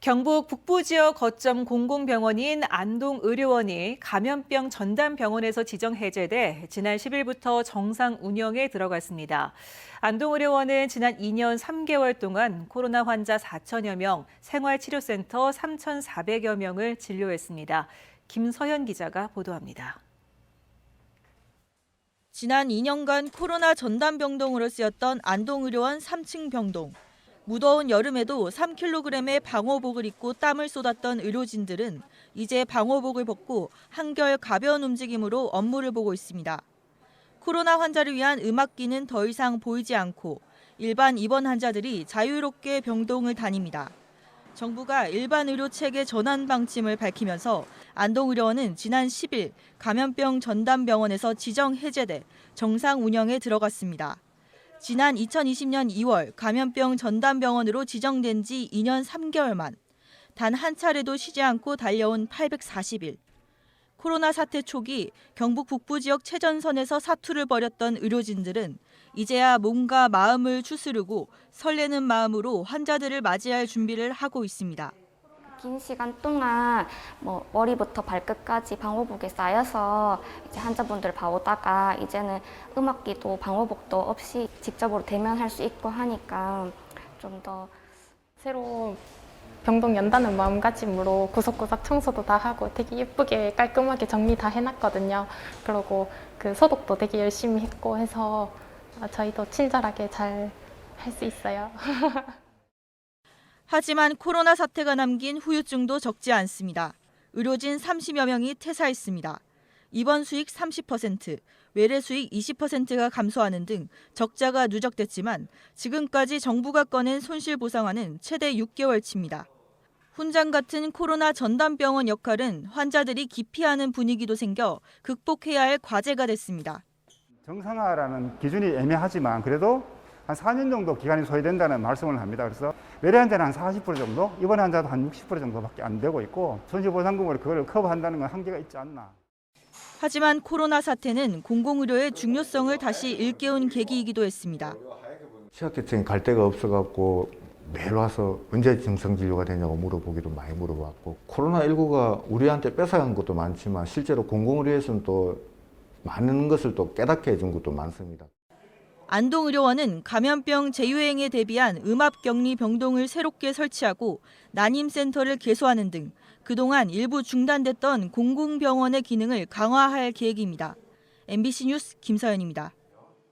경북 북부 지역 거점 공공병원인 안동의료원이 감염병 전담병원에서 지정 해제돼 지난 10일부터 정상 운영에 들어갔습니다. 안동의료원은 지난 2년 3개월 동안 코로나 환자 4천여 명, 생활치료센터 3,400여 명을 진료했습니다. 김서현 기자가 보도합니다. 지난 2년간 코로나 전담병동으로 쓰였던 안동의료원 3층 병동. 무더운 여름에도 3kg의 방호복을 입고 땀을 쏟았던 의료진들은 이제 방호복을 벗고 한결 가벼운 움직임으로 업무를 보고 있습니다. 코로나 환자를 위한 음압기는 더 이상 보이지 않고 일반 입원 환자들이 자유롭게 병동을 다닙니다. 정부가 일반 의료 체계 전환 방침을 밝히면서 안동의료원은 지난 10일 감염병 전담병원에서 지정 해제돼 정상 운영에 들어갔습니다. 지난 2020년 2월 감염병 전담병원으로 지정된 지 2년 3개월 만, 단 한 차례도 쉬지 않고 달려온 840일. 코로나 사태 초기 경북 북부 지역 최전선에서 사투를 벌였던 의료진들은 이제야 몸과 마음을 추스르고 설레는 마음으로 환자들을 맞이할 준비를 하고 있습니다. 긴 시간 동안 머리부터 발끝까지 방호복에 쌓여서 이제 환자분들 봐오다가 이제는 음압기도 방호복도 없이 직접으로 대면할 수 있고 하니까 좀 더 새로 병동 연다는 마음가짐으로 구석구석 청소도 다 하고 되게 예쁘게 깔끔하게 정리 다 해놨거든요. 그리고 그 소독도 되게 열심히 했고 해서 저희도 친절하게 잘 할 수 있어요. 하지만 코로나 사태가 남긴 후유증도 적지 않습니다. 의료진 30여 명이 퇴사했습니다. 입원 수익 30%, 외래 수익 20%가 감소하는 등 적자가 누적됐지만 지금까지 정부가 꺼낸 손실보상화는 최대 6개월치입니다. 훈장 같은 코로나 전담병원 역할은 환자들이 기피하는 분위기도 생겨 극복해야 할 과제가 됐습니다. 정상화라는 기준이 애매하지만 그래도 한 4년 정도 기간이 소요된다는 말씀을 합니다. 그래서 외래 환자는 한 40% 정도, 입원 환자도 한 60% 정도밖에 안 되고 있고 손실보상금으로 그걸 커버한다는 건 한계가 있지 않나. 하지만 코로나 사태는 공공의료의 중요성을 다시 일깨운 계기이기도 했습니다. 취약계층이 갈 데가 없어갖고 매일 와서 언제 증상진료가 되냐고 물어보기도 많이 물어봤고 코로나19가 우리한테 뺏어간 것도 많지만 실제로 공공의료에서는 또 많은 것을 또 깨닫게 해준 것도 많습니다. 안동의료원은 감염병 재유행에 대비한 음압격리 병동을 새롭게 설치하고 난임센터를 개소하는 등 그동안 일부 중단됐던 공공병원의 기능을 강화할 계획입니다. MBC 뉴스 김서연입니다.